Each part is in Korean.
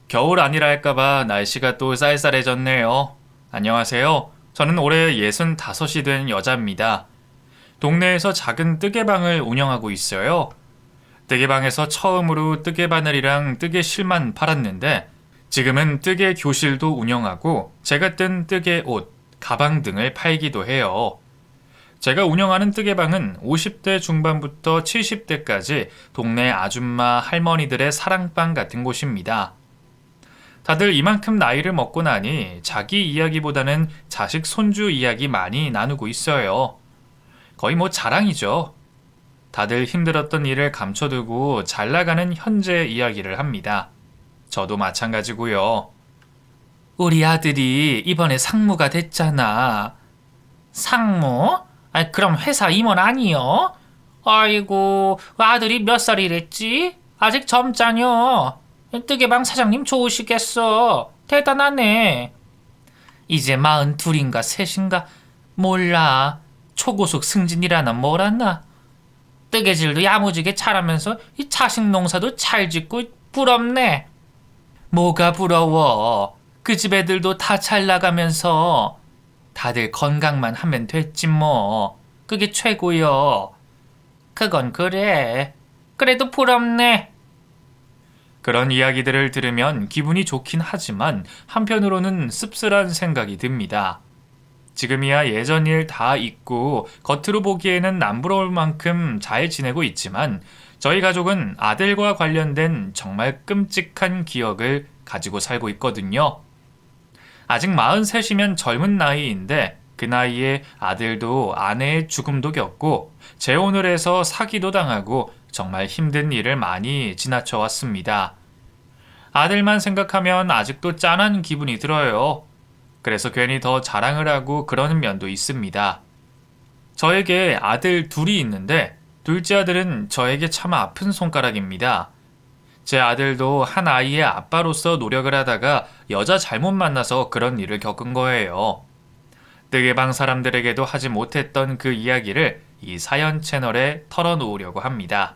겨울 아니라 할까봐 날씨가 또 쌀쌀해졌네요. 안녕하세요. 저는 올해 65이 된 여자입니다. 동네에서 작은 뜨개방을 운영하고 있어요. 뜨개방에서 처음으로 뜨개 바늘이랑 뜨개 실만 팔았는데 지금은 뜨개 교실도 운영하고 제가 뜬 뜨개 옷, 가방 등을 팔기도 해요. 제가 운영하는 뜨개방은 50대 중반부터 70대까지 동네 아줌마 할머니들의 사랑방 같은 곳입니다. 다들 이만큼 나이를 먹고 나니 자기 이야기보다는 자식 손주 이야기 많이 나누고 있어요. 거의 뭐 자랑이죠. 다들 힘들었던 일을 감춰두고 잘 나가는 현재 이야기를 합니다. 저도 마찬가지고요. 우리 아들이 이번에 상무가 됐잖아. 상무? 그럼 회사 임원 아니요? 아이고, 아들이 몇 살이랬지? 아직 젊잖여. 뜨개방 사장님 좋으시겠어. 대단하네. 이제 42인가 3인가? 몰라. 초고속 승진이라나 뭐라나. 뜨개질도 야무지게 잘하면서 이 자식 농사도 잘 짓고 부럽네. 뭐가 부러워. 그 집 애들도 다 잘 나가면서 다들 건강만 하면 됐지 뭐. 그게 최고요. 그건 그래. 그래도 부럽네. 그런 이야기들을 들으면 기분이 좋긴 하지만 한편으로는 씁쓸한 생각이 듭니다. 지금이야 예전 일 다 잊고 겉으로 보기에는 남부러울 만큼 잘 지내고 있지만 저희 가족은 아들과 관련된 정말 끔찍한 기억을 가지고 살고 있거든요. 아직 43이면 젊은 나이인데 그 나이에 아들도 아내의 죽음도 겪고 재혼을 해서 사기도 당하고 정말 힘든 일을 많이 지나쳐 왔습니다. 아들만 생각하면 아직도 짠한 기분이 들어요. 그래서 괜히 더 자랑을 하고 그러는 면도 있습니다. 저에게 아들 둘이 있는데 둘째 아들은 저에게 참 아픈 손가락입니다. 제 아들도 한 아이의 아빠로서 노력을 하다가 여자 잘못 만나서 그런 일을 겪은 거예요. 뜨개방 사람들에게도 하지 못했던 그 이야기를 이 사연 채널에 털어놓으려고 합니다.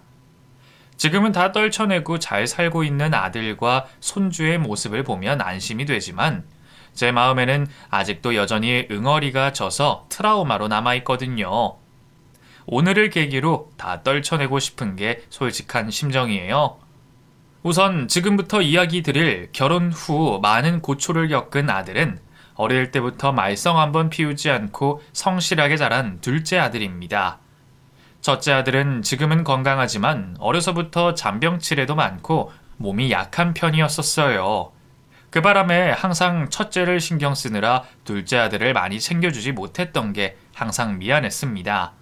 지금은 다 떨쳐내고 잘 살고 있는 아들과 손주의 모습을 보면 안심이 되지만 제 마음에는 아직도 여전히 응어리가 져서 트라우마로 남아있거든요. 오늘을 계기로 다 떨쳐내고 싶은 게 솔직한 심정이에요. 우선 지금부터 이야기 드릴 결혼 후 많은 고초를 겪은 아들은 어릴 때부터 말썽 한번 피우지 않고 성실하게 자란 둘째 아들입니다. 첫째 아들은 지금은 건강하지만 어려서부터 잔병치레도 많고 몸이 약한 편이었었어요. 그 바람에 항상 첫째를 신경 쓰느라 둘째 아들을 많이 챙겨주지 못했던 게 항상 미안했습니다.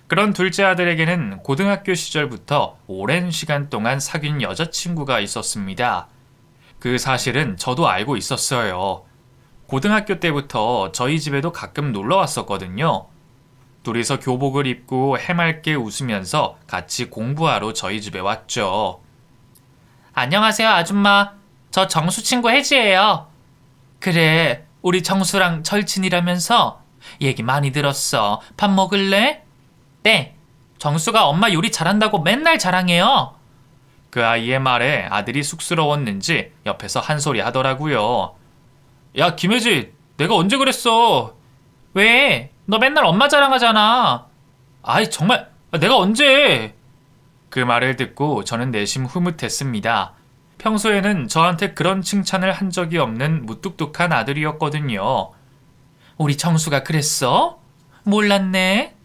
그런 둘째 아들에게는 고등학교 시절부터 오랜 시간 동안 사귄 여자친구가 있었습니다. 그 사실은 저도 알고 있었어요. 고등학교 때부터 저희 집에도 가끔 놀러 왔었거든요. 둘이서 교복을 입고 해맑게 웃으면서 같이 공부하러 저희 집에 왔죠. 안녕하세요, 아줌마. 저 정수 친구 혜지예요. 그래, 우리 정수랑 절친이라면서? 얘기 많이 들었어. 밥 먹을래? 네, 정수가 엄마 요리 잘한다고 맨날 자랑해요. 그 아이의 말에 아들이 쑥스러웠는지 옆에서 한 소리 하더라고요. 야, 김혜지, 내가 언제 그랬어? 왜? 너 맨날 엄마 자랑하잖아. 아이, 정말, 내가 언제? 그 말을 듣고 저는 내심 흐뭇했습니다. 평소에는 저한테 그런 칭찬을 한 적이 없는 무뚝뚝한 아들이었거든요. 우리 정수가 그랬어? 몰랐네.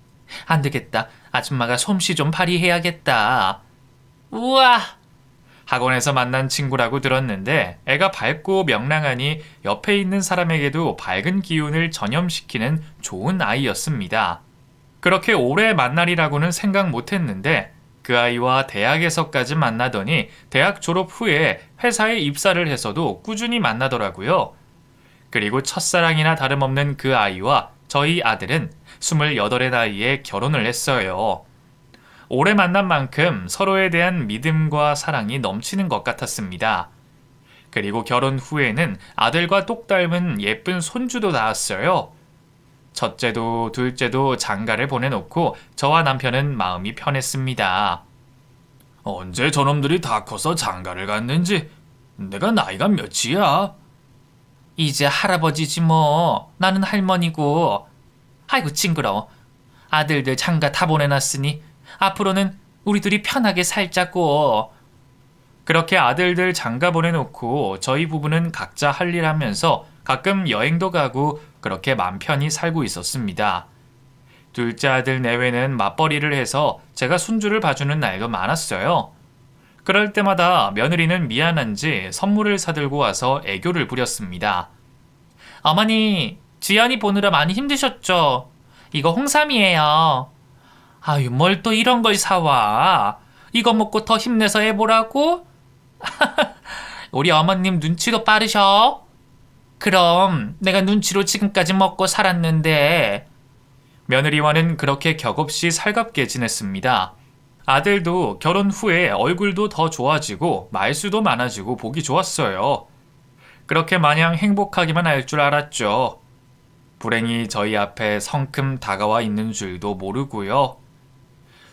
안 되겠다. 아줌마가 솜씨 좀 발휘해야겠다. 우와! 학원에서 만난 친구라고 들었는데 애가 밝고 명랑하니 옆에 있는 사람에게도 밝은 기운을 전염시키는 좋은 아이였습니다. 그렇게 오래 만나리라고는 생각 못했는데 그 아이와 대학에서까지 만나더니 대학 졸업 후에 회사에 입사를 해서도 꾸준히 만나더라고요. 그리고 첫사랑이나 다름없는 그 아이와 저희 아들은 28의 나이에 결혼을 했어요. 오래 만난 만큼 서로에 대한 믿음과 사랑이 넘치는 것 같았습니다. 그리고 결혼 후에는 아들과 똑 닮은 예쁜 손주도 낳았어요. 첫째도 둘째도 장가를 보내놓고 저와 남편은 마음이 편했습니다. 언제 저놈들이 다 커서 장가를 갔는지 내가 나이가 몇이야? 이제 할아버지지 뭐. 나는 할머니고. 아이고 징그러워. 아들들 장가 다 보내놨으니 앞으로는 우리 둘이 편하게 살자고. 그렇게 아들들 장가 보내놓고 저희 부부는 각자 할 일 하면서 가끔 여행도 가고 그렇게 맘 편히 살고 있었습니다. 둘째 아들 내외는 맞벌이를 해서 제가 손주를 봐주는 날도 많았어요. 그럴 때마다 며느리는 미안한지 선물을 사들고 와서 애교를 부렸습니다. 어머니, 지연이 보느라 많이 힘드셨죠? 이거 홍삼이에요. 아유, 뭘 또 이런 걸 사와. 이거 먹고 더 힘내서 해보라고? 우리 어머님 눈치도 빠르셔. 그럼 내가 눈치로 지금까지 먹고 살았는데. 며느리와는 그렇게 격없이 살갑게 지냈습니다. 아들도 결혼 후에 얼굴도 더 좋아지고 말수도 많아지고 보기 좋았어요. 그렇게 마냥 행복하기만 할 줄 알았죠. 불행이 저희 앞에 성큼 다가와 있는 줄도 모르고요.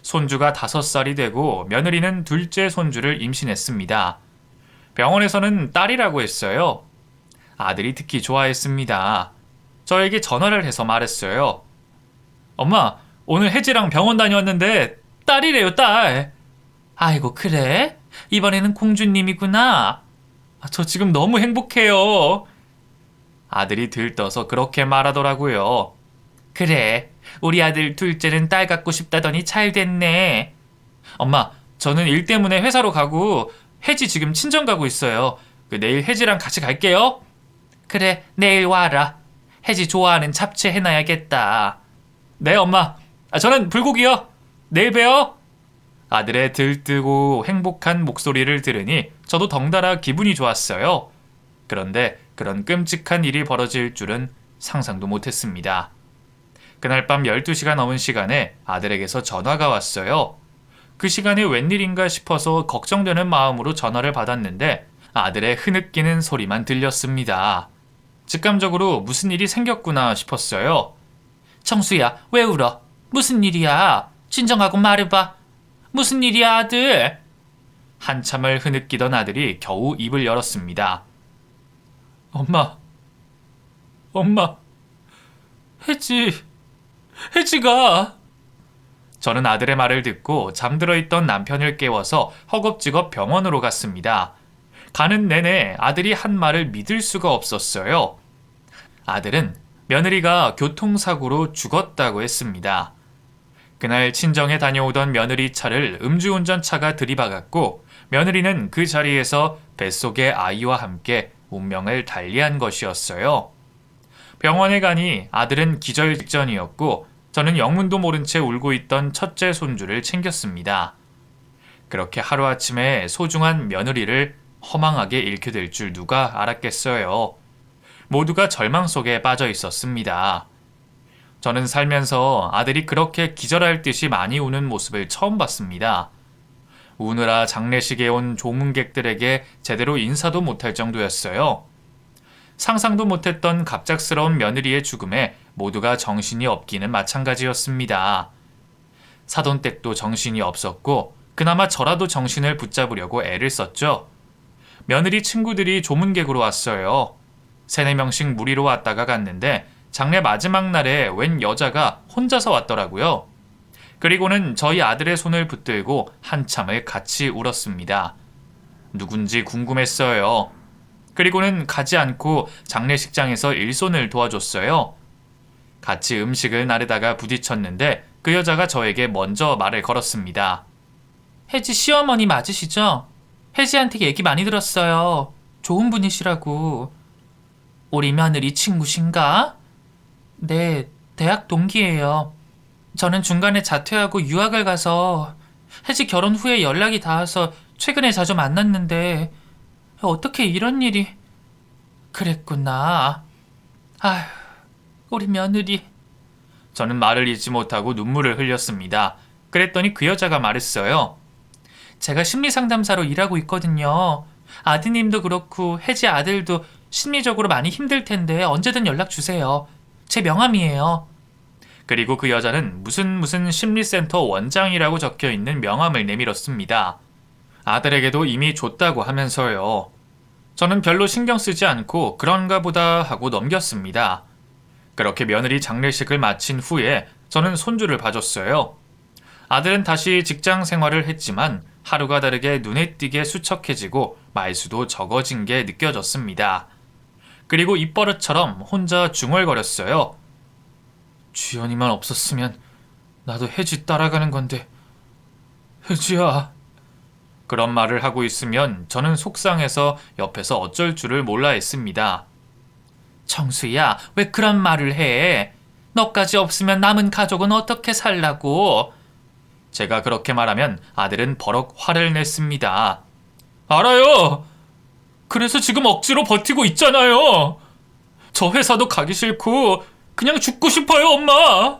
손주가 5살이 되고 며느리는 둘째 손주를 임신했습니다. 병원에서는 딸이라고 했어요. 아들이 특히 좋아했습니다. 저에게 전화를 해서 말했어요. 엄마, 오늘 혜지랑 병원 다녀왔는데 딸이래요, 딸. 아이고, 그래? 이번에는 공주님이구나. 저 지금 너무 행복해요. 아들이 들떠서 그렇게 말하더라고요. 그래, 우리 아들 둘째는 딸 갖고 싶다더니 잘 됐네. 엄마, 저는 일 때문에 회사로 가고 혜지 지금 친정 가고 있어요. 내일 혜지랑 같이 갈게요. 그래, 내일 와라. 혜지 좋아하는 잡채 해놔야겠다. 네, 엄마. 저는 불고기요. 내일 봬요. 아들의 들뜨고 행복한 목소리를 들으니 저도 덩달아 기분이 좋았어요. 그런데 그런 끔찍한 일이 벌어질 줄은 상상도 못했습니다. 그날 밤 12시가 넘은 시간에 아들에게서 전화가 왔어요. 그 시간에 웬일인가 싶어서 걱정되는 마음으로 전화를 받았는데 아들의 흐느끼는 소리만 들렸습니다. 직감적으로 무슨 일이 생겼구나 싶었어요. 정수야, 왜 울어? 무슨 일이야? 진정하고 말해봐. 무슨 일이야, 아들? 한참을 흐느끼던 아들이 겨우 입을 열었습니다. 엄마, 혜지가... 저는 아들의 말을 듣고 잠들어 있던 남편을 깨워서 허겁지겁 병원으로 갔습니다. 가는 내내 아들이 한 말을 믿을 수가 없었어요. 아들은 며느리가 교통사고로 죽었다고 했습니다. 그날 친정에 다녀오던 며느리 차를 음주운전차가 들이박았고 며느리는 그 자리에서 뱃속의 아이와 함께 운명을 달리한 것이었어요. 병원에 가니 아들은 기절 직전이었고 저는 영문도 모른 채 울고 있던 첫째 손주를 챙겼습니다. 그렇게 하루아침에 소중한 며느리를 허망하게 잃게 될 줄 누가 알았겠어요. 모두가 절망 속에 빠져 있었습니다. 저는 살면서 아들이 그렇게 기절할 듯이 많이 우는 모습을 처음 봤습니다. 우느라 장례식에 온 조문객들에게 제대로 인사도 못할 정도였어요. 상상도 못했던 갑작스러운 며느리의 죽음에 모두가 정신이 없기는 마찬가지였습니다. 사돈댁도 정신이 없었고 그나마 저라도 정신을 붙잡으려고 애를 썼죠. 며느리 친구들이 조문객으로 왔어요. 3-4명씩 무리로 왔다가 갔는데 장례 마지막 날에 웬 여자가 혼자서 왔더라고요. 그리고는 저희 아들의 손을 붙들고 한참을 같이 울었습니다. 누군지 궁금했어요. 그리고는 가지 않고 장례식장에서 일손을 도와줬어요. 같이 음식을 나르다가 부딪혔는데 그 여자가 저에게 먼저 말을 걸었습니다. 혜지 시어머니 맞으시죠? 혜지한테 얘기 많이 들었어요. 좋은 분이시라고. 우리 며느리 친구신가? 네, 대학 동기예요. 저는 중간에 자퇴하고 유학을 가서 혜지 결혼 후에 연락이 닿아서 최근에 자주 만났는데 어떻게 이런 일이... 그랬구나. 아휴, 우리 며느리... 저는 말을 잇지 못하고 눈물을 흘렸습니다. 그랬더니 그 여자가 말했어요. 제가 심리상담사로 일하고 있거든요. 아드님도 그렇고 혜지 아들도 심리적으로 많이 힘들 텐데 언제든 연락 주세요. 제 명함이에요. 그리고 그 여자는 무슨 심리센터 원장이라고 적혀있는 명함을 내밀었습니다. 아들에게도 이미 줬다고 하면서요. 저는 별로 신경 쓰지 않고 그런가 보다 하고 넘겼습니다. 그렇게 며느리 장례식을 마친 후에 저는 손주를 봐줬어요. 아들은 다시 직장 생활을 했지만 하루가 다르게 눈에 띄게 수척해지고 말수도 적어진 게 느껴졌습니다. 그리고 입버릇처럼 혼자 중얼거렸어요. 주연이만 없었으면 나도 혜지 따라가는 건데. 혜지야. 그런 말을 하고 있으면 저는 속상해서 옆에서 어쩔 줄을 몰라 했습니다. 정수야, 왜 그런 말을 해? 너까지 없으면 남은 가족은 어떻게 살라고? 제가 그렇게 말하면 아들은 버럭 화를 냈습니다. 알아요. 그래서 지금 억지로 버티고 있잖아요. 저 회사도 가기 싫고 그냥 죽고 싶어요, 엄마.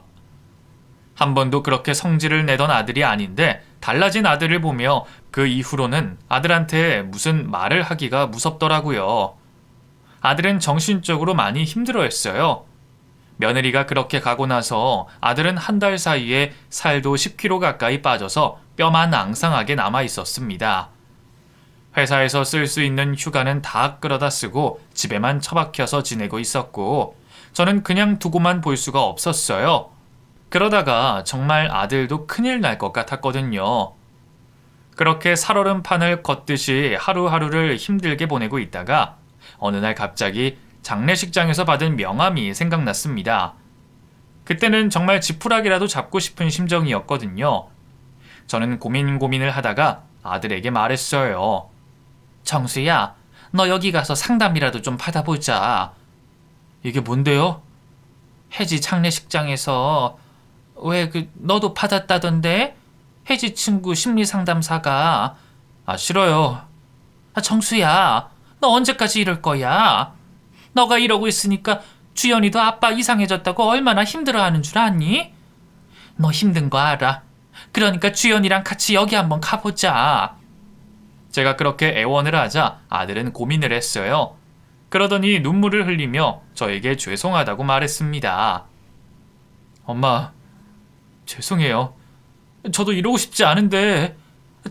한 번도 그렇게 성질을 내던 아들이 아닌데 달라진 아들을 보며 그 이후로는 아들한테 무슨 말을 하기가 무섭더라고요. 아들은 정신적으로 많이 힘들어했어요. 며느리가 그렇게 가고 나서 아들은 한 달 사이에 살도 10kg 가까이 빠져서 뼈만 앙상하게 남아 있었습니다. 회사에서 쓸 수 있는 휴가는 다 끌어다 쓰고 집에만 처박혀서 지내고 있었고 저는 그냥 두고만 볼 수가 없었어요. 그러다가 정말 아들도 큰일 날 것 같았거든요. 그렇게 살얼음판을 걷듯이 하루하루를 힘들게 보내고 있다가 어느 날 갑자기 장례식장에서 받은 명함이 생각났습니다. 그때는 정말 지푸라기라도 잡고 싶은 심정이었거든요. 저는 고민을 하다가 아들에게 말했어요. 정수야, 너 여기 가서 상담이라도 좀 받아보자. 이게 뭔데요? 혜지 장례식장에서 왜 너도 받았다던데? 혜지 친구 심리상담사가. 싫어요. 정수야, 너 언제까지 이럴 거야? 너가 이러고 있으니까 주연이도 아빠 이상해졌다고 얼마나 힘들어하는 줄 아니? 너 힘든 거 알아. 그러니까 주연이랑 같이 여기 한번 가보자. 제가 그렇게 애원을 하자 아들은 고민을 했어요. 그러더니 눈물을 흘리며 저에게 죄송하다고 말했습니다. 엄마, 죄송해요. 저도 이러고 싶지 않은데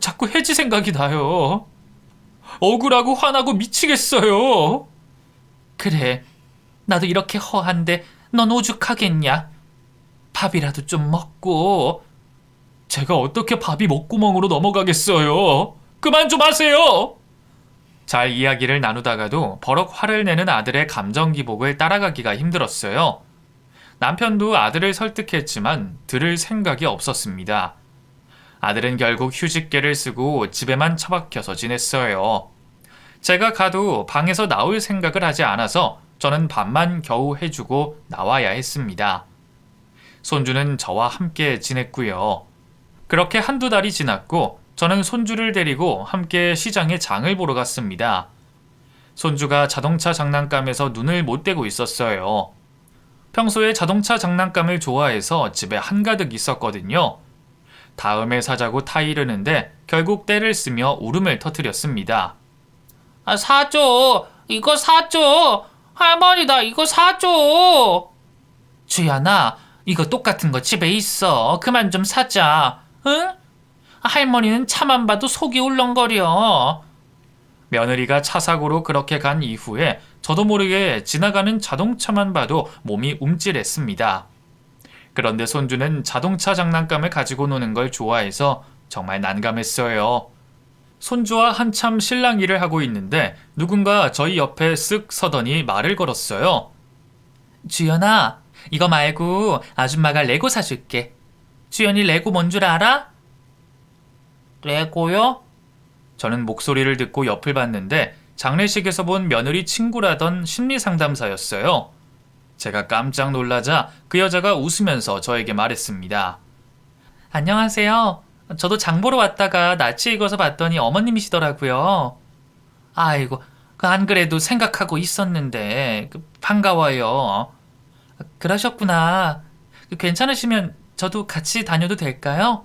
자꾸 혜지 생각이 나요. 억울하고 화나고 미치겠어요. 그래, 나도 이렇게 허한데 넌 오죽하겠냐. 밥이라도 좀 먹고. 제가 어떻게 밥이 목구멍으로 넘어가겠어요. 그만 좀 하세요. 잘 이야기를 나누다가도 버럭 화를 내는 아들의 감정 기복을 따라가기가 힘들었어요. 남편도 아들을 설득했지만 들을 생각이 없었습니다. 아들은 결국 휴직계를 쓰고 집에만 처박혀서 지냈어요. 제가 가도 방에서 나올 생각을 하지 않아서 저는 밥만 겨우 해주고 나와야 했습니다. 손주는 저와 함께 지냈고요. 그렇게 한두 달이 지났고 저는 손주를 데리고 함께 시장에 장을 보러 갔습니다. 손주가 자동차 장난감에서 눈을 못 떼고 있었어요. 평소에 자동차 장난감을 좋아해서 집에 한가득 있었거든요. 다음에 사자고 타이르는데 결국 떼를 쓰며 울음을 터뜨렸습니다. 사줘. 이거 사줘. 할머니 나 이거 사줘. 주연아, 이거 똑같은 거 집에 있어. 그만 좀 사자. 응? 할머니는 차만 봐도 속이 울렁거려. 며느리가 차 사고로 그렇게 간 이후에 저도 모르게 지나가는 자동차만 봐도 몸이 움찔했습니다. 그런데 손주는 자동차 장난감을 가지고 노는 걸 좋아해서 정말 난감했어요. 손주와 한참 실랑이를 하고 있는데 누군가 저희 옆에 쓱 서더니 말을 걸었어요. 주연아, 이거 말고 아줌마가 레고 사줄게. 주연이 레고 뭔 줄 알아? 레고요? 저는 목소리를 듣고 옆을 봤는데 장례식에서 본 며느리 친구라던 심리상담사였어요. 제가 깜짝 놀라자 그 여자가 웃으면서 저에게 말했습니다. 안녕하세요. 저도 장 보러 왔다가 나치 익어서 봤더니 어머님이시더라고요. 아이고, 안 그래도 생각하고 있었는데 반가워요. 그러셨구나. 괜찮으시면 저도 같이 다녀도 될까요?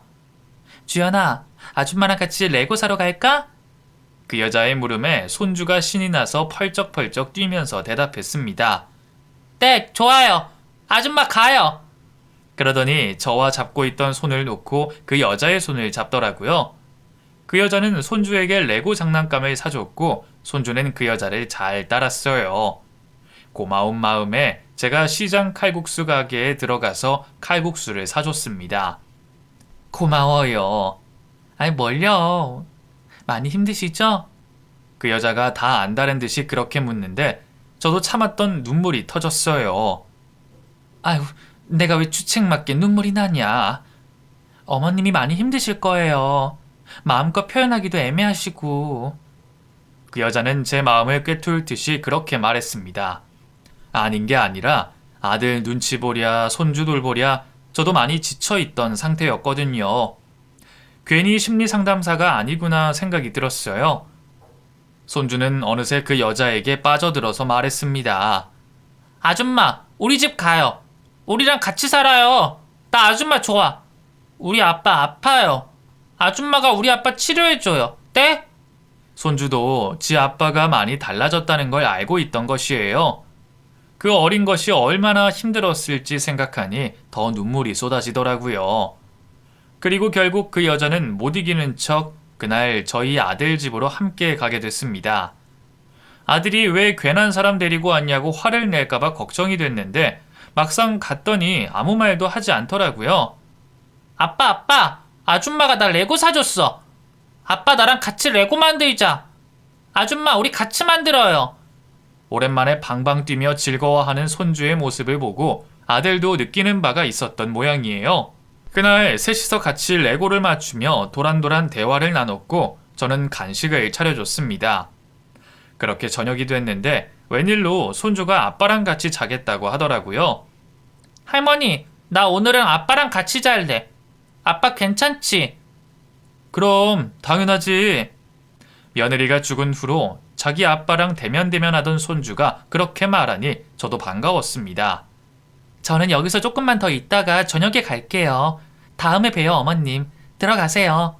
주연아, 아줌마랑 같이 레고 사러 갈까? 그 여자의 물음에 손주가 신이 나서 펄쩍펄쩍 뛰면서 대답했습니다. 네, 좋아요. 아줌마 가요. 그러더니 저와 잡고 있던 손을 놓고 그 여자의 손을 잡더라고요. 그 여자는 손주에게 레고 장난감을 사줬고 손주는 그 여자를 잘 따랐어요. 고마운 마음에 제가 시장 칼국수 가게에 들어가서 칼국수를 사줬습니다. 고마워요. 아니 뭘요? 많이 힘드시죠? 그 여자가 다 안다는 듯이 그렇게 묻는데 저도 참았던 눈물이 터졌어요. 아유, 내가 왜 주책맞게 눈물이 나냐? 어머님이 많이 힘드실 거예요. 마음껏 표현하기도 애매하시고. 그 여자는 제 마음을 꿰뚫 듯이 그렇게 말했습니다. 아닌 게 아니라 아들 눈치 보랴 손주 돌보랴 저도 많이 지쳐있던 상태였거든요. 괜히 심리상담사가 아니구나 생각이 들었어요. 손주는 어느새 그 여자에게 빠져들어서 말했습니다. 아줌마, 우리 집 가요. 우리랑 같이 살아요. 나 아줌마 좋아. 우리 아빠 아파요. 아줌마가 우리 아빠 치료해줘요. 네? 손주도 지 아빠가 많이 달라졌다는 걸 알고 있던 것이에요. 그 어린 것이 얼마나 힘들었을지 생각하니 더 눈물이 쏟아지더라고요. 그리고 결국 그 여자는 못 이기는 척 그날 저희 아들 집으로 함께 가게 됐습니다. 아들이 왜 괜한 사람 데리고 왔냐고 화를 낼까봐 걱정이 됐는데 막상 갔더니 아무 말도 하지 않더라고요. 아빠, 아줌마가 나 레고 사줬어. 아빠 나랑 같이 레고 만들자. 아줌마 우리 같이 만들어요. 오랜만에 방방 뛰며 즐거워하는 손주의 모습을 보고 아들도 느끼는 바가 있었던 모양이에요. 그날 셋이서 같이 레고를 맞추며 도란도란 대화를 나눴고 저는 간식을 차려줬습니다. 그렇게 저녁이 됐는데 웬일로 손주가 아빠랑 같이 자겠다고 하더라고요. 할머니, 나 오늘은 아빠랑 같이 잘래. 아빠 괜찮지? 그럼 당연하지. 며느리가 죽은 후로 자기 아빠랑 대면대면하던 손주가 그렇게 말하니 저도 반가웠습니다. 저는 여기서 조금만 더 있다가 저녁에 갈게요. 다음에 봬요, 어머님. 들어가세요.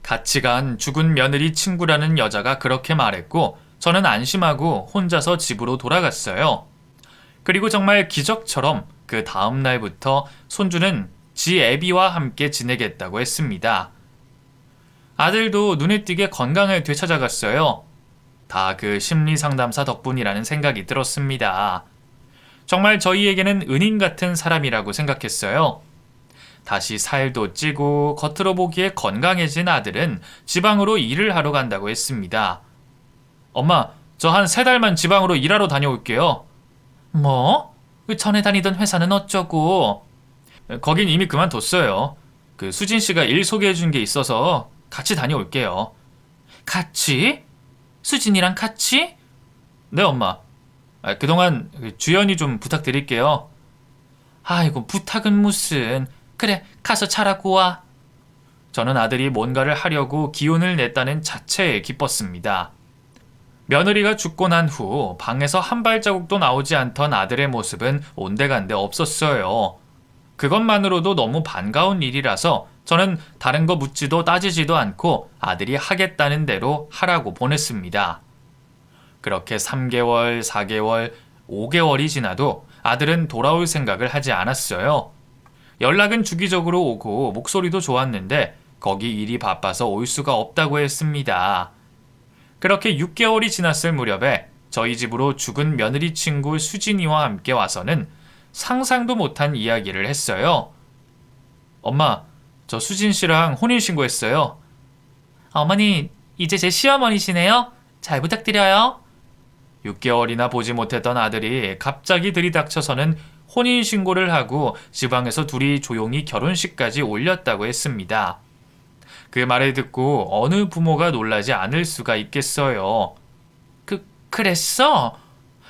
같이 간 죽은 며느리 친구라는 여자가 그렇게 말했고 저는 안심하고 혼자서 집으로 돌아갔어요. 그리고 정말 기적처럼 그 다음 날부터 손주는 지 애비와 함께 지내겠다고 했습니다. 아들도 눈에 띄게 건강을 되찾아갔어요. 다 그 심리상담사 덕분이라는 생각이 들었습니다. 정말 저희에게는 은인 같은 사람이라고 생각했어요. 다시 살도 찌고 겉으로 보기에 건강해진 아들은 지방으로 일을 하러 간다고 했습니다. 엄마, 저 한 3달만 지방으로 일하러 다녀올게요. 뭐? 전에 다니던 회사는 어쩌고? 거긴 이미 그만뒀어요. 그 수진 씨가 일 소개해 준 게 있어서 같이 다녀올게요. 같이? 수진이랑 같이? 네, 엄마. 그동안 주연이 좀 부탁드릴게요. 아이고, 부탁은 무슨. 그래, 가서 잘하고 와. 저는 아들이 뭔가를 하려고 기운을 냈다는 자체에 기뻤습니다. 며느리가 죽고 난 후 방에서 한 발자국도 나오지 않던 아들의 모습은 온데간데 없었어요. 그것만으로도 너무 반가운 일이라서 저는 다른 거 묻지도 따지지도 않고 아들이 하겠다는 대로 하라고 보냈습니다. 그렇게 3개월, 4개월, 5개월이 지나도 아들은 돌아올 생각을 하지 않았어요. 연락은 주기적으로 오고 목소리도 좋았는데 거기 일이 바빠서 올 수가 없다고 했습니다. 그렇게 6개월이 지났을 무렵에 저희 집으로 죽은 며느리 친구 수진이와 함께 와서는 상상도 못한 이야기를 했어요. 엄마, 저 수진 씨랑 혼인신고했어요. 어머니, 이제 제 시어머니시네요. 잘 부탁드려요. 6개월이나 보지 못했던 아들이 갑자기 들이닥쳐서는 혼인신고를 하고 지방에서 둘이 조용히 결혼식까지 올렸다고 했습니다. 그 말을 듣고 어느 부모가 놀라지 않을 수가 있겠어요. 그랬어?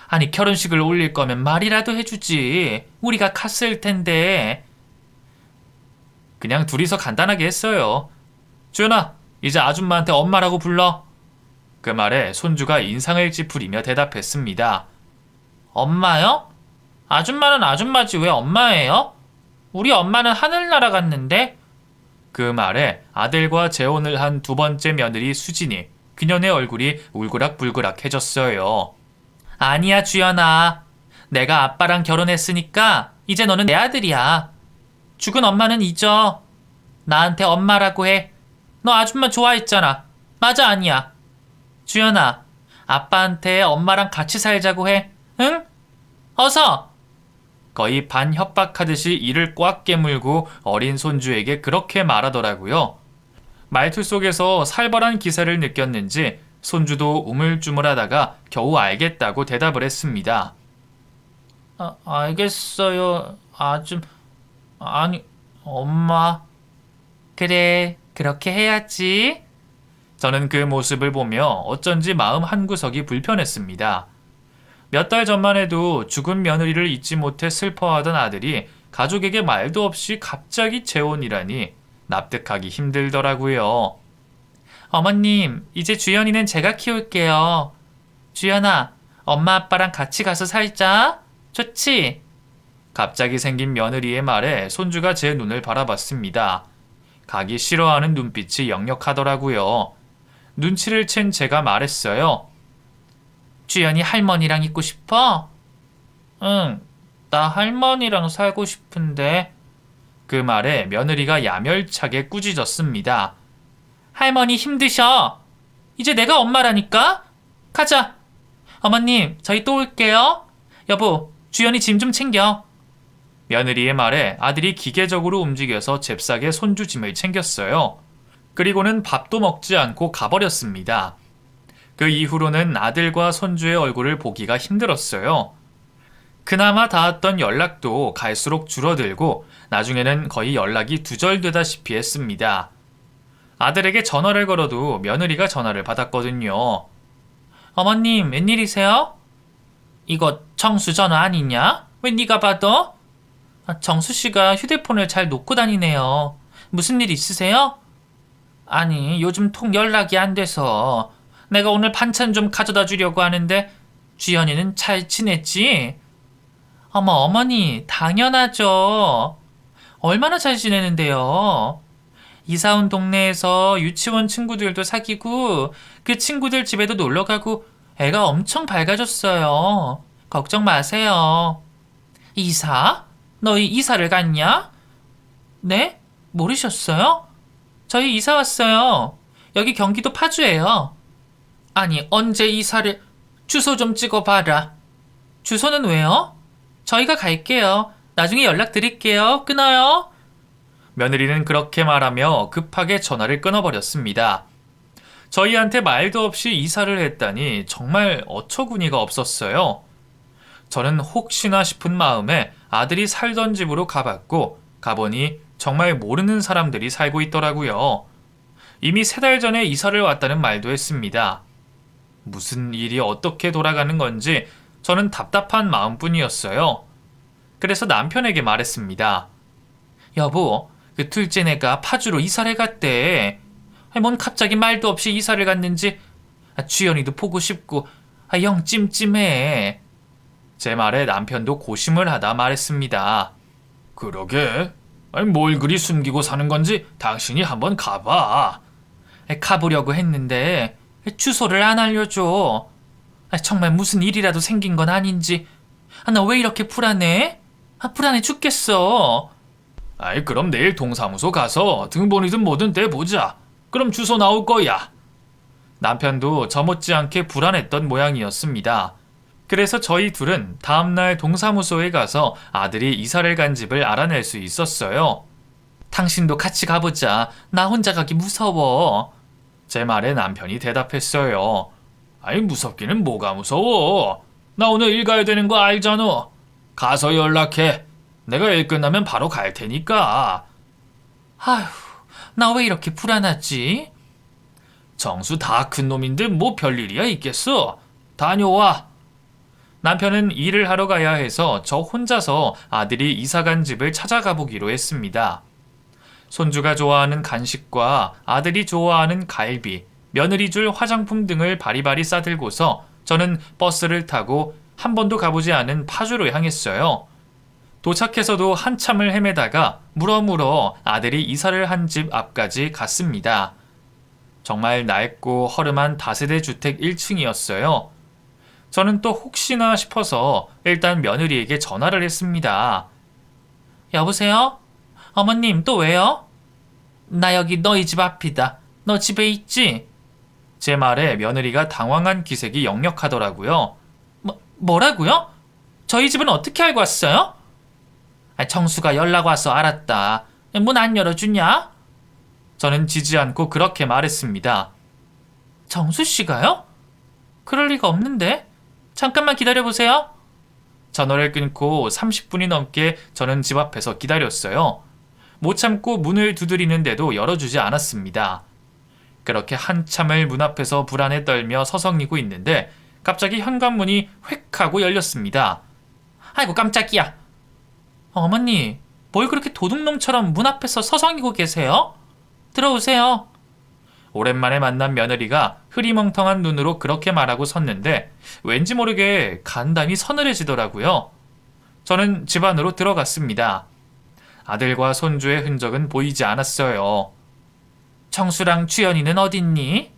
아니, 결혼식을 올릴 거면 말이라도 해주지. 우리가 갔을 텐데. 그냥 둘이서 간단하게 했어요. 주연아, 이제 아줌마한테 엄마라고 불러. 그 말에 손주가 인상을 찌푸리며 대답했습니다. 엄마요? 아줌마는 아줌마지 왜 엄마예요? 우리 엄마는 하늘나라 갔는데? 그 말에 아들과 재혼을 한 두 번째 며느리 수진이 그년의 얼굴이 울그락불그락해졌어요. 아니야, 주연아. 내가 아빠랑 결혼했으니까 이제 너는 내 아들이야. 죽은 엄마는 잊어. 나한테 엄마라고 해. 너 아줌마 좋아했잖아. 맞아, 아니야? 주연아, 아빠한테 엄마랑 같이 살자고 해. 응? 어서! 거의 반협박하듯이 이를 꽉 깨물고 어린 손주에게 그렇게 말하더라고요. 말투 속에서 살벌한 기세를 느꼈는지 손주도 우물쭈물하다가 겨우 알겠다고 대답을 했습니다. 알겠어요. 아니, 엄마. 그래, 그렇게 해야지. 저는 그 모습을 보며 어쩐지 마음 한구석이 불편했습니다. 몇 달 전만 해도 죽은 며느리를 잊지 못해 슬퍼하던 아들이 가족에게 말도 없이 갑자기 재혼이라니 납득하기 힘들더라고요. 어머님, 이제 주연이는 제가 키울게요. 주연아, 엄마 아빠랑 같이 가서 살자. 좋지? 갑자기 생긴 며느리의 말에 손주가 제 눈을 바라봤습니다. 가기 싫어하는 눈빛이 역력하더라고요. 눈치를 챈 제가 말했어요. 주연이 할머니랑 있고 싶어? 응, 나 할머니랑 살고 싶은데. 그 말에 며느리가 야멸차게 꾸짖었습니다. 할머니 힘드셔. 이제 내가 엄마라니까? 가자. 어머님, 저희 또 올게요. 여보, 주연이 짐 좀 챙겨. 며느리의 말에 아들이 기계적으로 움직여서 잽싸게 손주 짐을 챙겼어요. 그리고는 밥도 먹지 않고 가버렸습니다. 그 이후로는 아들과 손주의 얼굴을 보기가 힘들었어요. 그나마 닿았던 연락도 갈수록 줄어들고 나중에는 거의 연락이 두절되다시피 했습니다. 아들에게 전화를 걸어도 며느리가 전화를 받았거든요. 어머님, 웬일이세요? 이거 정수 전화 아니냐? 왜 네가 받아? 정수 씨가 휴대폰을 잘 놓고 다니네요. 무슨 일 있으세요? 아니, 요즘 통 연락이 안 돼서 내가 오늘 반찬 좀 가져다 주려고 하는데 주연이는 잘 지냈지? 어머, 어머니, 당연하죠. 얼마나 잘 지내는데요? 이사 온 동네에서 유치원 친구들도 사귀고 그 친구들 집에도 놀러 가고 애가 엄청 밝아졌어요. 걱정 마세요. 이사? 너희 이사를 갔냐? 네? 모르셨어요? 저희 이사 왔어요. 여기 경기도 파주예요. 아니, 언제 이사를... 주소 좀 찍어봐라. 주소는 왜요? 저희가 갈게요. 나중에 연락드릴게요. 끊어요. 며느리는 그렇게 말하며 급하게 전화를 끊어버렸습니다. 저희한테 말도 없이 이사를 했다니 정말 어처구니가 없었어요. 저는 혹시나 싶은 마음에 아들이 살던 집으로 가봤고 가보니 정말 모르는 사람들이 살고 있더라고요. 이미 3달 전에 이사를 왔다는 말도 했습니다. 무슨 일이 어떻게 돌아가는 건지 저는 답답한 마음뿐이었어요. 그래서 남편에게 말했습니다. 여보, 그 둘째네가 파주로 이사를 갔대. 뭔 갑자기 말도 없이 이사를 갔는지 주연이도 보고 싶고 영 찜찜해. 제 말에 남편도 고심을 하다 말했습니다. 그러게. 아니, 뭘 그리 숨기고 사는 건지 당신이 한번 가봐. 가보려고 했는데 주소를 안 알려줘. 정말 무슨 일이라도 생긴 건 아닌지. 나 왜 이렇게 불안해? 불안해 죽겠어. 아이, 그럼 내일 동사무소 가서 등본이든 뭐든 떼보자. 그럼 주소 나올 거야. 남편도 저 못지않게 불안했던 모양이었습니다. 그래서 저희 둘은 다음날 동사무소에 가서 아들이 이사를 간 집을 알아낼 수 있었어요. 당신도 같이 가보자. 나 혼자 가기 무서워. 제 말에 남편이 대답했어요. 아니, 무섭기는 뭐가 무서워. 나 오늘 일 가야 되는 거 알잖아. 가서 연락해. 내가 일 끝나면 바로 갈 테니까. 아휴, 나 왜 이렇게 불안하지? 정수 다 큰 놈인데 뭐 별일이야 있겠어. 다녀와. 남편은 일을 하러 가야 해서 저 혼자서 아들이 이사간 집을 찾아가 보기로 했습니다. 손주가 좋아하는 간식과 아들이 좋아하는 갈비, 며느리 줄 화장품 등을 바리바리 싸들고서 저는 버스를 타고 한 번도 가보지 않은 파주로 향했어요. 도착해서도 한참을 헤매다가 물어물어 아들이 이사를 한 집 앞까지 갔습니다. 정말 낡고 허름한 다세대 주택 1층이었어요. 저는 또 혹시나 싶어서 일단 며느리에게 전화를 했습니다. 여보세요? 어머님, 또 왜요? 나 여기 너희 집 앞이다. 너 집에 있지? 제 말에 며느리가 당황한 기색이 역력하더라고요. 뭐라고요? 저희 집은 어떻게 알고 왔어요? 정수가 연락 와서 알았다. 문 안 열어주냐? 저는 지지 않고 그렇게 말했습니다. 정수 씨가요? 그럴 리가 없는데. 잠깐만 기다려보세요. 전화를 끊고 30분이 넘게 저는 집 앞에서 기다렸어요. 못 참고 문을 두드리는데도 열어주지 않았습니다. 그렇게 한참을 문 앞에서 불안에 떨며 서성이고 있는데 갑자기 현관문이 획 하고 열렸습니다. 아이고 깜짝이야. 어머니, 뭘 그렇게 도둑놈처럼 문 앞에서 서성이고 계세요? 들어오세요. 오랜만에 만난 며느리가 흐리멍텅한 눈으로 그렇게 말하고 섰는데 왠지 모르게 간담이 서늘해지더라고요. 저는 집 안으로 들어갔습니다. 아들과 손주의 흔적은 보이지 않았어요. 정수랑 주연이는 어딨니?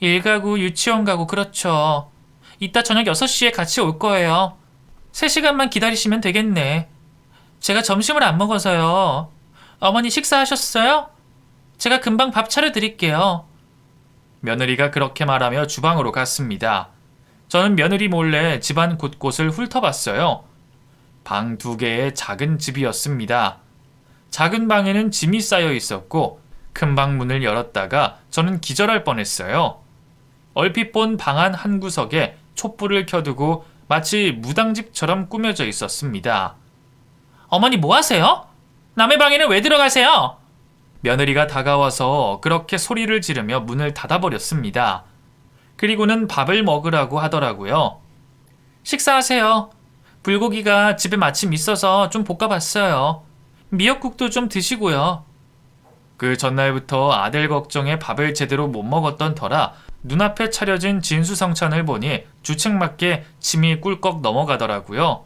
일 가고 유치원 가고 그렇죠. 이따 저녁 6시에 같이 올 거예요. 3시간만 기다리시면 되겠네. 제가 점심을 안 먹어서요. 어머니 식사하셨어요? 제가 금방 밥 차려드릴게요. 며느리가 그렇게 말하며 주방으로 갔습니다. 저는 며느리 몰래 집안 곳곳을 훑어봤어요. 방 2개의 작은 집이었습니다. 작은 방에는 짐이 쌓여 있었고 큰 방 문을 열었다가 저는 기절할 뻔했어요. 얼핏 본 방 안 한 구석에 촛불을 켜두고 마치 무당집처럼 꾸며져 있었습니다. 어머니 뭐 하세요? 남의 방에는 왜 들어가세요? 며느리가 다가와서 그렇게 소리를 지르며 문을 닫아버렸습니다. 그리고는 밥을 먹으라고 하더라고요. 식사하세요. 불고기가 집에 마침 있어서 좀 볶아봤어요. 미역국도 좀 드시고요. 그 전날부터 아들 걱정에 밥을 제대로 못 먹었던 터라 눈앞에 차려진 진수성찬을 보니 주책맞게 침이 꿀꺽 넘어가더라고요.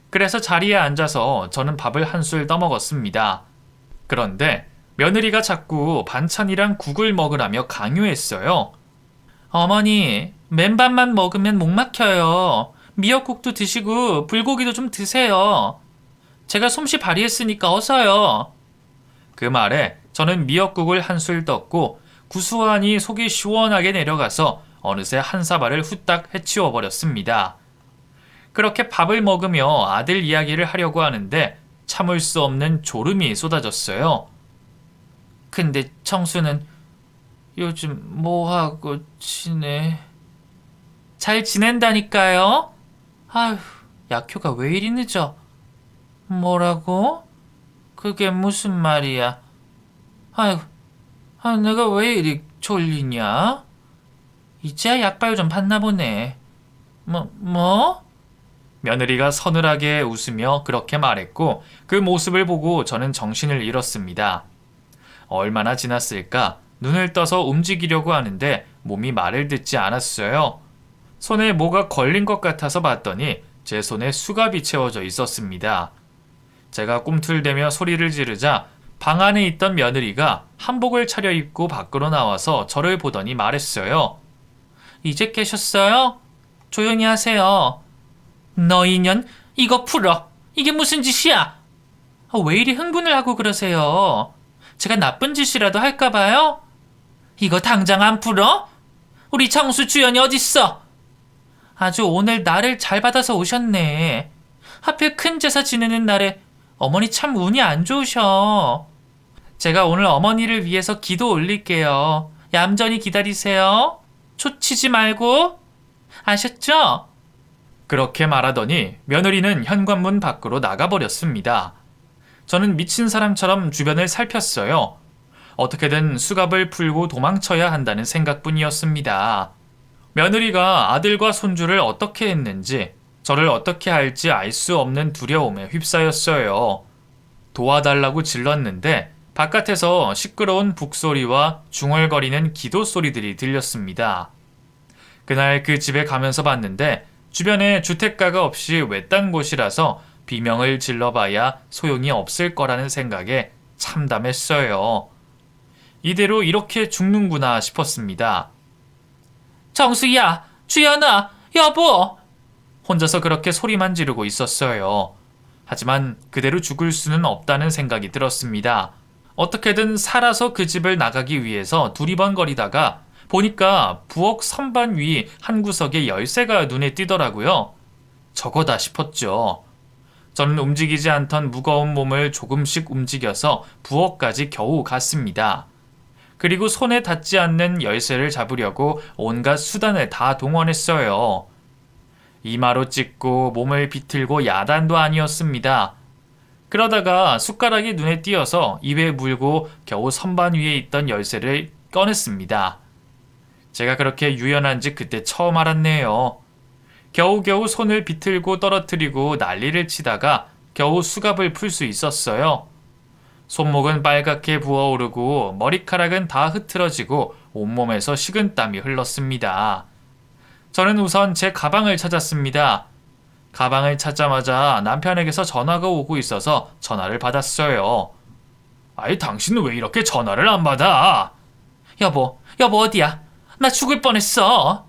그래서 자리에 앉아서 저는 밥을 한술 떠먹었습니다. 그런데 며느리가 자꾸 반찬이랑 국을 먹으라며 강요했어요. 어머니, 맨밥만 먹으면 목 막혀요. 미역국도 드시고 불고기도 좀 드세요. 제가 솜씨 발휘했으니까 어서요. 그 말에 저는 미역국을 한술 떴고 구수하니 속이 시원하게 내려가서 어느새 한 사발을 후딱 해치워버렸습니다. 그렇게 밥을 먹으며 아들 이야기를 하려고 하는데 참을 수 없는 졸음이 쏟아졌어요. 근데 청수는 요즘 뭐하고 지내? 잘 지낸다니까요? 아휴, 약효가 왜 이리 늦어? 뭐라고? 그게 무슨 말이야? 아휴, 내가 왜 이리 졸리냐? 이제야 약발 좀 받나 보네. 뭐? 며느리가 서늘하게 웃으며 그렇게 말했고 그 모습을 보고 저는 정신을 잃었습니다. 얼마나 지났을까? 눈을 떠서 움직이려고 하는데 몸이 말을 듣지 않았어요. 손에 뭐가 걸린 것 같아서 봤더니 제 손에 수갑이 채워져 있었습니다. 제가 꿈틀대며 소리를 지르자 방 안에 있던 며느리가 한복을 차려입고 밖으로 나와서 저를 보더니 말했어요. 이제 깨셨어요? 조용히 하세요. 너 인연, 이거 풀어. 이게 무슨 짓이야? 왜 이리 흥분을 하고 그러세요? 제가 나쁜 짓이라도 할까봐요? 이거 당장 안 풀어? 우리 정수 주연이 어딨어? 아주 오늘 날을 잘 받아서 오셨네. 하필 큰 제사 지내는 날에 어머니 참 운이 안 좋으셔. 제가 오늘 어머니를 위해서 기도 올릴게요. 얌전히 기다리세요. 초치지 말고. 아셨죠? 그렇게 말하더니 며느리는 현관문 밖으로 나가버렸습니다. 저는 미친 사람처럼 주변을 살폈어요. 어떻게든 수갑을 풀고 도망쳐야 한다는 생각뿐이었습니다. 며느리가 아들과 손주를 어떻게 했는지 저를 어떻게 할지 알 수 없는 두려움에 휩싸였어요. 도와달라고 질렀는데 바깥에서 시끄러운 북소리와 중얼거리는 기도 소리들이 들렸습니다. 그날 그 집에 가면서 봤는데 주변에 주택가가 없이 외딴 곳이라서 비명을 질러봐야 소용이 없을 거라는 생각에 참담했어요. 이대로 이렇게 죽는구나 싶었습니다. 정수야, 주연아, 여보! 혼자서 그렇게 소리만 지르고 있었어요. 하지만 그대로 죽을 수는 없다는 생각이 들었습니다. 어떻게든 살아서 그 집을 나가기 위해서 두리번거리다가 보니까 부엌 선반 위 한 구석에 열쇠가 눈에 띄더라고요. 저거다 싶었죠. 저는 움직이지 않던 무거운 몸을 조금씩 움직여서 부엌까지 겨우 갔습니다. 그리고 손에 닿지 않는 열쇠를 잡으려고 온갖 수단을 다 동원했어요. 이마로 찍고 몸을 비틀고 야단도 아니었습니다. 그러다가 숟가락이 눈에 띄어서 입에 물고 겨우 선반 위에 있던 열쇠를 꺼냈습니다. 제가 그렇게 유연한지 그때 처음 알았네요. 겨우겨우 손을 비틀고 떨어뜨리고 난리를 치다가 겨우 수갑을 풀 수 있었어요. 손목은 빨갛게 부어오르고 머리카락은 다 흐트러지고 온몸에서 식은땀이 흘렀습니다. 저는 우선 제 가방을 찾았습니다. 가방을 찾자마자 남편에게서 전화가 오고 있어서 전화를 받았어요. 아이, 당신은 왜 이렇게 전화를 안 받아? 여보 어디야? 나 죽을 뻔했어.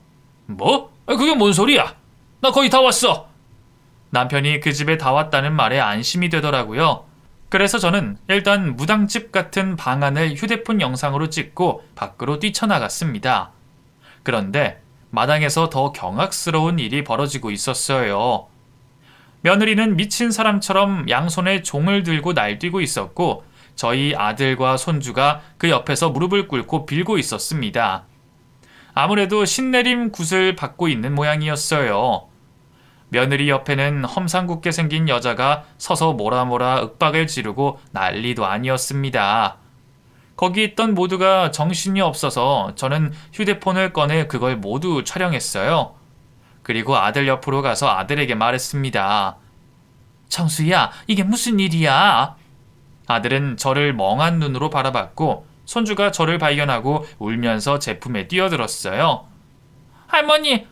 뭐? 그게 뭔 소리야? 나 거의 다 왔어. 남편이 그 집에 다 왔다는 말에 안심이 되더라고요. 그래서 저는 일단 무당집 같은 방안을 휴대폰 영상으로 찍고 밖으로 뛰쳐나갔습니다. 그런데 마당에서 더 경악스러운 일이 벌어지고 있었어요. 며느리는 미친 사람처럼 양손에 종을 들고 날뛰고 있었고 저희 아들과 손주가 그 옆에서 무릎을 꿇고 빌고 있었습니다. 아무래도 신내림 굿을 받고 있는 모양이었어요. 며느리 옆에는 험상궂게 생긴 여자가 서서 뭐라 윽박을 지르고 난리도 아니었습니다. 거기 있던 모두가 정신이 없어서 저는 휴대폰을 꺼내 그걸 모두 촬영했어요. 그리고 아들 옆으로 가서 아들에게 말했습니다. 정수야, 이게 무슨 일이야? 아들은 저를 멍한 눈으로 바라봤고 손주가 저를 발견하고 울면서 제품에 뛰어들었어요. 할머니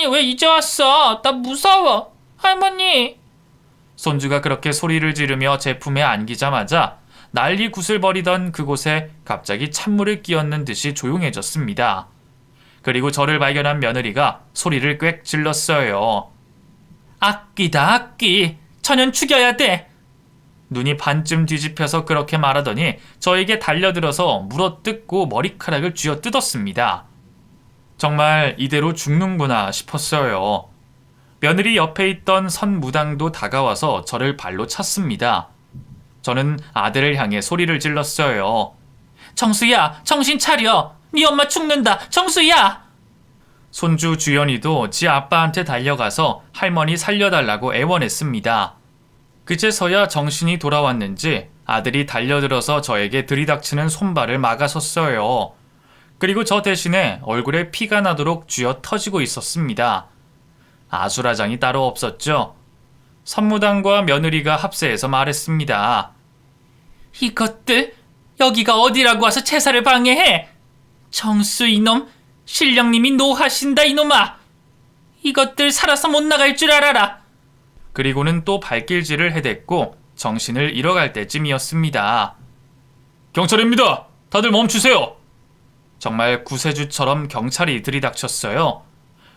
왜 이제 왔어? 나 무서워. 할머니. 손주가 그렇게 소리를 지르며 제품에 안기자마자 난리 구슬버리던 그곳에 갑자기 찬물을 끼얹는 듯이 조용해졌습니다. 그리고 저를 발견한 며느리가 소리를 꽥 질렀어요. 악귀다, 악귀. 천연 죽여야 돼. 눈이 반쯤 뒤집혀서 그렇게 말하더니 저에게 달려들어서 물어뜯고 머리카락을 쥐어뜯었습니다. 정말 이대로 죽는구나 싶었어요. 며느리 옆에 있던 선무당도 다가와서 저를 발로 찼습니다. 저는 아들을 향해 소리를 질렀어요. 정수야, 정신 차려. 네 엄마 죽는다. 정수야. 손주 주연이도 지 아빠한테 달려가서 할머니 살려달라고 애원했습니다. 그제서야 정신이 돌아왔는지 아들이 달려들어서 저에게 들이닥치는 손발을 막아섰어요. 그리고 저 대신에 얼굴에 피가 나도록 쥐어 터지고 있었습니다. 아수라장이 따로 없었죠. 선무당과 며느리가 합세해서 말했습니다. 이것들, 여기가 어디라고 와서 제사를 방해해? 정수 이놈, 신령님이 노하신다 이놈아. 이것들 살아서 못 나갈 줄 알아라. 그리고는 또 발길질을 해댔고 정신을 잃어갈 때쯤이었습니다. 경찰입니다. 다들 멈추세요. 정말 구세주처럼 경찰이 들이닥쳤어요.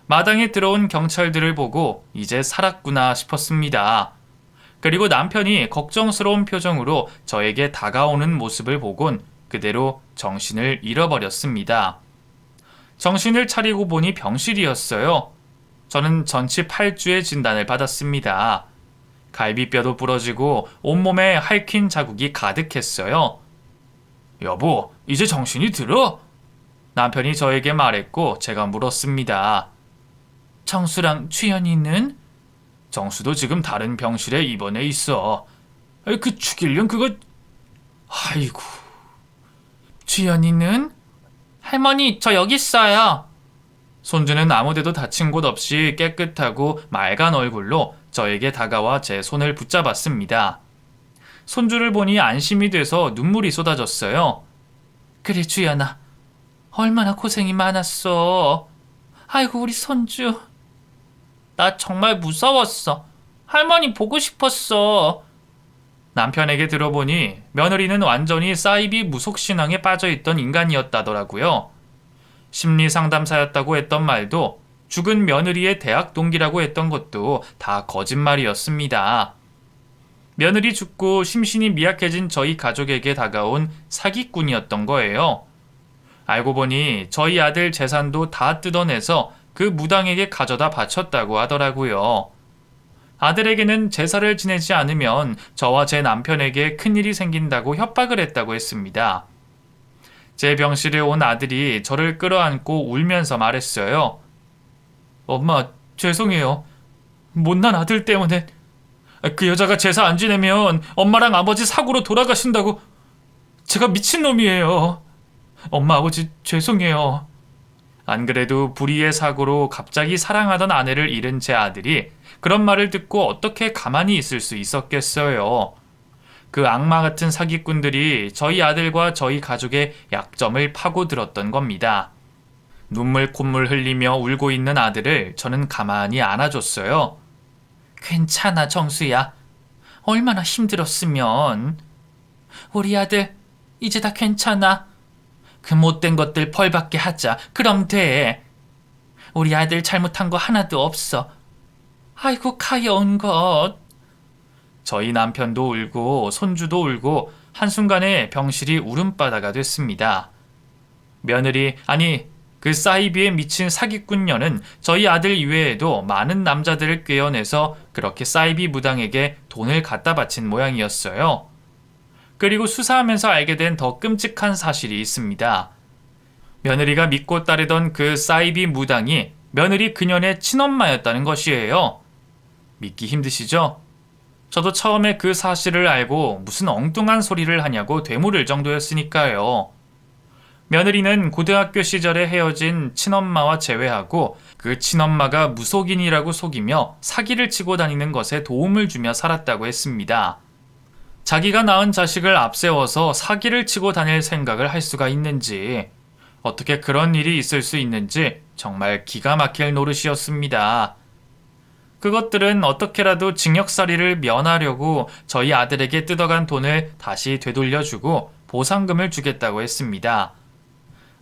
마당에 들어온 경찰들을 보고 이제 살았구나 싶었습니다. 그리고 남편이 걱정스러운 표정으로 저에게 다가오는 모습을 보곤 그대로 정신을 잃어버렸습니다. 정신을 차리고 보니 병실이었어요. 저는 전치 8주의 진단을 받았습니다. 갈비뼈도 부러지고 온몸에 핥힌 자국이 가득했어요. 여보, 이제 정신이 들어? 남편이 저에게 말했고 제가 물었습니다. 정수랑 주연이는? 정수도 지금 다른 병실에 입원해 있어. 그 죽이려면 그거... 아이고... 주연이는? 할머니, 저 여기 있어요. 손주는 아무데도 다친 곳 없이 깨끗하고 맑은 얼굴로 저에게 다가와 제 손을 붙잡았습니다. 손주를 보니 안심이 돼서 눈물이 쏟아졌어요. 그래, 주연아. 얼마나 고생이 많았어. 아이고, 우리 손주. 나 정말 무서웠어. 할머니 보고 싶었어. 남편에게 들어보니 며느리는 완전히 사이비 무속신앙에 빠져있던 인간이었다더라고요. 심리상담사였다고 했던 말도 죽은 며느리의 대학 동기라고 했던 것도 다 거짓말이었습니다. 며느리 죽고 심신이 미약해진 저희 가족에게 다가온 사기꾼이었던 거예요. 알고 보니 저희 아들 재산도 다 뜯어내서 그 무당에게 가져다 바쳤다고 하더라고요. 아들에게는 제사를 지내지 않으면 저와 제 남편에게 큰일이 생긴다고 협박을 했다고 했습니다. 제 병실에 온 아들이 저를 끌어안고 울면서 말했어요. 엄마, 죄송해요. 못난 아들 때문에. 그 여자가 제사 안 지내면 엄마랑 아버지 사고로 돌아가신다고. 제가 미친놈이에요. 엄마, 아버지 죄송해요. 안 그래도 불의의 사고로 갑자기 사랑하던 아내를 잃은 제 아들이 그런 말을 듣고 어떻게 가만히 있을 수 있었겠어요. 그 악마 같은 사기꾼들이 저희 아들과 저희 가족의 약점을 파고들었던 겁니다. 눈물 콧물 흘리며 울고 있는 아들을 저는 가만히 안아줬어요. 괜찮아, 정수야. 얼마나 힘들었으면. 우리 아들 이제 다 괜찮아. 그 못된 것들 벌받게 하자. 그럼 돼. 우리 아들 잘못한 거 하나도 없어. 아이고, 가여운 것. 저희 남편도 울고 손주도 울고 한순간에 병실이 울음바다가 됐습니다. 며느리, 아니 그 사이비에 미친 사기꾼녀는 저희 아들 이외에도 많은 남자들을 꿰어내서 그렇게 사이비 무당에게 돈을 갖다 바친 모양이었어요. 그리고 수사하면서 알게 된 더 끔찍한 사실이 있습니다. 며느리가 믿고 따르던 그 사이비 무당이 며느리 그년의 친엄마였다는 것이에요. 믿기 힘드시죠? 저도 처음에 그 사실을 알고 무슨 엉뚱한 소리를 하냐고 되물을 정도였으니까요. 며느리는 고등학교 시절에 헤어진 친엄마와 재회하고 그 친엄마가 무속인이라고 속이며 사기를 치고 다니는 것에 도움을 주며 살았다고 했습니다. 자기가 낳은 자식을 앞세워서 사기를 치고 다닐 생각을 할 수가 있는지, 어떻게 그런 일이 있을 수 있는지 정말 기가 막힐 노릇이었습니다. 그것들은 어떻게라도 징역살이를 면하려고 저희 아들에게 뜯어간 돈을 다시 되돌려주고 보상금을 주겠다고 했습니다.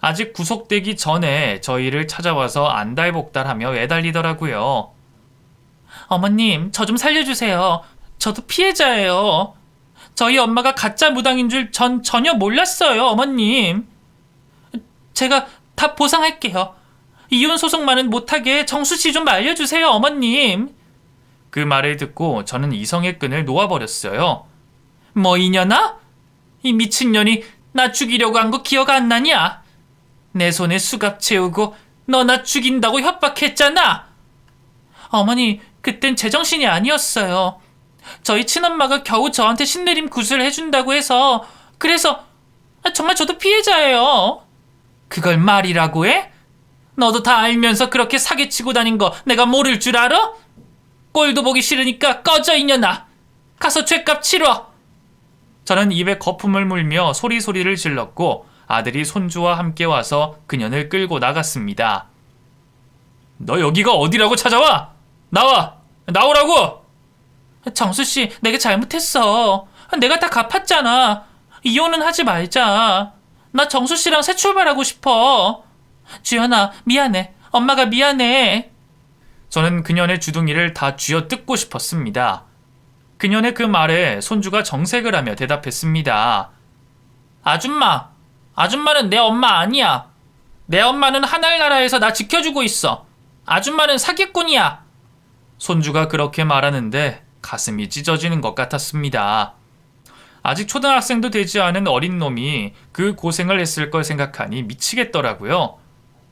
아직 구속되기 전에 저희를 찾아와서 안달복달하며 애달리더라고요. 어머님, 저 좀 살려주세요. 저도 피해자예요. 저희 엄마가 가짜 무당인 줄 전 전혀 몰랐어요, 어머님. 제가 다 보상할게요. 이혼 소송만은 못하게 정수 씨 좀 말려주세요, 어머님. 그 말을 듣고 저는 이성의 끈을 놓아버렸어요. 뭐 이년아? 이 미친년이 나 죽이려고 한 거 기억 안 나냐? 내 손에 수갑 채우고 너 나 죽인다고 협박했잖아. 어머니, 그땐 제정신이 아니었어요. 저희 친엄마가 겨우 저한테 신내림 구슬 해준다고 해서. 그래서 정말 저도 피해자예요. 그걸 말이라고 해? 너도 다 알면서 그렇게 사기치고 다닌 거 내가 모를 줄 알아? 꼴도 보기 싫으니까 꺼져, 이년아. 가서 죗값 치러. 저는 입에 거품을 물며 소리소리를 질렀고 아들이 손주와 함께 와서 그년을 끌고 나갔습니다. 너 여기가 어디라고 찾아와? 나와! 나오라고! 정수씨, 내가 잘못했어. 내가 다 갚았잖아. 이혼은 하지 말자. 나 정수씨랑 새 출발하고 싶어. 주연아, 미안해. 엄마가 미안해. 저는 그년의 주둥이를 다 쥐어뜯고 싶었습니다. 그년의 그 말에 손주가 정색을 하며 대답했습니다. 아줌마는 내 엄마 아니야. 내 엄마는 하늘나라에서 나 지켜주고 있어. 아줌마는 사기꾼이야. 손주가 그렇게 말하는데 가슴이 찢어지는 것 같았습니다. 아직 초등학생도 되지 않은 어린 놈이 그 고생을 했을 걸 생각하니 미치겠더라고요.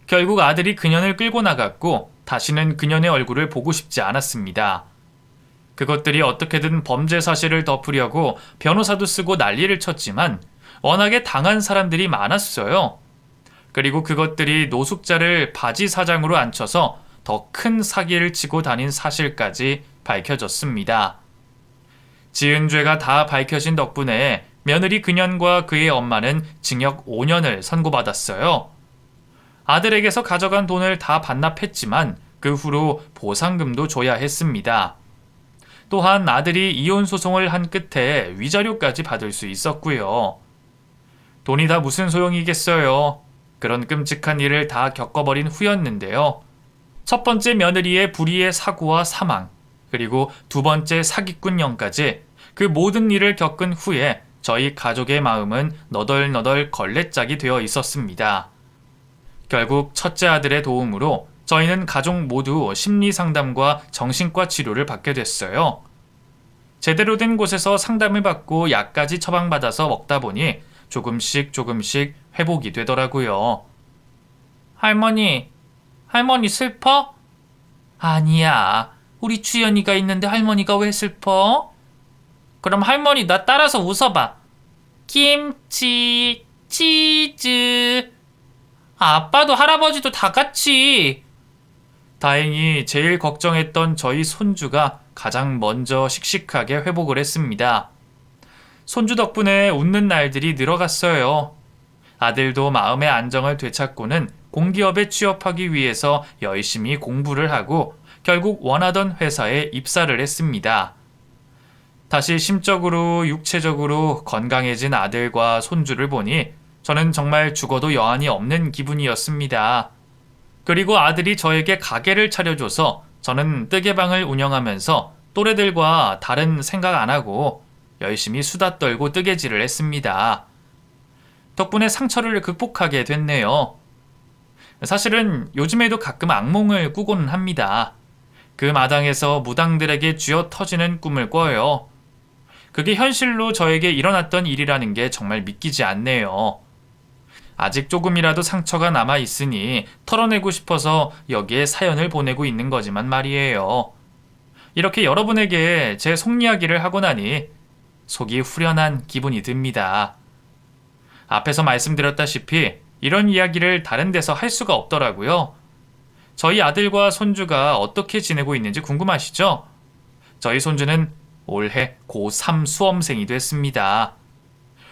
결국 아들이 그년을 끌고 나갔고 다시는 그년의 얼굴을 보고 싶지 않았습니다. 그것들이 어떻게든 범죄 사실을 덮으려고 변호사도 쓰고 난리를 쳤지만 워낙에 당한 사람들이 많았어요. 그리고 그것들이 노숙자를 바지 사장으로 앉혀서 더 큰 사기를 치고 다닌 사실까지 밝혀졌습니다. 지은 죄가 다 밝혀진 덕분에 며느리 그년과 그의 엄마는 징역 5년을 선고받았어요. 아들에게서 가져간 돈을 다 반납했지만 그 후로 보상금도 줘야 했습니다. 또한 아들이 이혼 소송을 한 끝에 위자료까지 받을 수 있었고요. 돈이 다 무슨 소용이겠어요. 그런 끔찍한 일을 다 겪어버린 후였는데요. 첫 번째 며느리의 불의의 사고와 사망, 그리고 두 번째 사기꾼형까지 그 모든 일을 겪은 후에 저희 가족의 마음은 너덜너덜 걸레짝이 되어 있었습니다. 결국 첫째 아들의 도움으로 저희는 가족 모두 심리상담과 정신과 치료를 받게 됐어요. 제대로 된 곳에서 상담을 받고 약까지 처방받아서 먹다 보니 조금씩 회복이 되더라고요. 할머니 슬퍼? 아니야. 우리 주연이가 있는데 할머니가 왜 슬퍼? 그럼 할머니 나 따라서 웃어봐. 김치, 치즈. 아빠도 할아버지도 다 같이. 다행히 제일 걱정했던 저희 손주가 가장 먼저 씩씩하게 회복을 했습니다. 손주 덕분에 웃는 날들이 늘어갔어요. 아들도 마음의 안정을 되찾고는 공기업에 취업하기 위해서 열심히 공부를 하고 결국 원하던 회사에 입사를 했습니다. 다시 심적으로 육체적으로 건강해진 아들과 손주를 보니 저는 정말 죽어도 여한이 없는 기분이었습니다. 그리고 아들이 저에게 가게를 차려줘서 저는 뜨개방을 운영하면서 또래들과 다른 생각 안 하고 열심히 수다 떨고 뜨개질을 했습니다. 덕분에 상처를 극복하게 됐네요. 사실은 요즘에도 가끔 악몽을 꾸고는 합니다. 그 마당에서 무당들에게 쥐어 터지는 꿈을 꿔요. 그게 현실로 저에게 일어났던 일이라는 게 정말 믿기지 않네요. 아직 조금이라도 상처가 남아 있으니 털어내고 싶어서 여기에 사연을 보내고 있는 거지만 말이에요. 이렇게 여러분에게 제 속 이야기를 하고 나니 속이 후련한 기분이 듭니다. 앞에서 말씀드렸다시피 이런 이야기를 다른 데서 할 수가 없더라고요. 저희 아들과 손주가 어떻게 지내고 있는지 궁금하시죠? 저희 손주는 올해 고3 수험생이 됐습니다.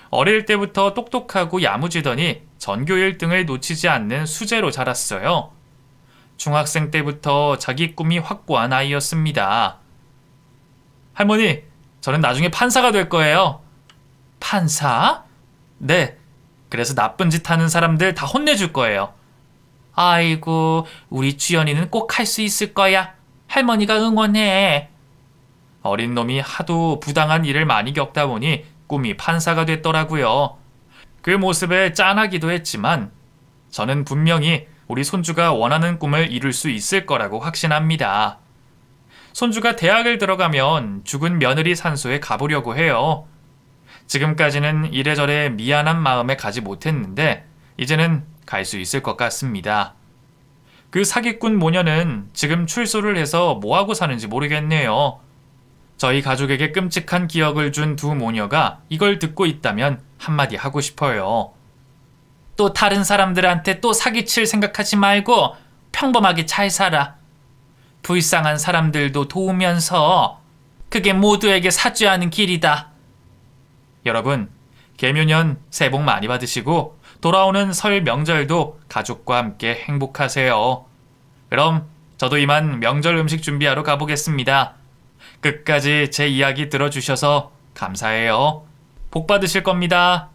어릴 때부터 똑똑하고 야무지더니 전교 1등을 놓치지 않는 수재로 자랐어요. 중학생 때부터 자기 꿈이 확고한 아이였습니다. 할머니, 저는 나중에 판사가 될 거예요. 판사? 네. 그래서 나쁜 짓 하는 사람들 다 혼내줄 거예요. 아이고, 우리 주연이는 꼭 할 수 있을 거야. 할머니가 응원해. 어린 놈이 하도 부당한 일을 많이 겪다 보니 꿈이 판사가 됐더라고요. 그 모습에 짠하기도 했지만 저는 분명히 우리 손주가 원하는 꿈을 이룰 수 있을 거라고 확신합니다. 손주가 대학을 들어가면 죽은 며느리 산소에 가보려고 해요. 지금까지는 이래저래 미안한 마음에 가지 못했는데 이제는 갈 수 있을 것 같습니다. 그 사기꾼 모녀는 지금 출소를 해서 뭐하고 사는지 모르겠네요. 저희 가족에게 끔찍한 기억을 준 두 모녀가 이걸 듣고 있다면 한마디 하고 싶어요. 또 다른 사람들한테 또 사기칠 생각하지 말고 평범하게 잘 살아. 불쌍한 사람들도 도우면서 그게 모두에게 사죄하는 길이다. 여러분, 개묘년 새해 복 많이 받으시고 돌아오는 설 명절도 가족과 함께 행복하세요. 그럼 저도 이만 명절 음식 준비하러 가보겠습니다. 끝까지 제 이야기 들어주셔서 감사해요. 복 받으실 겁니다.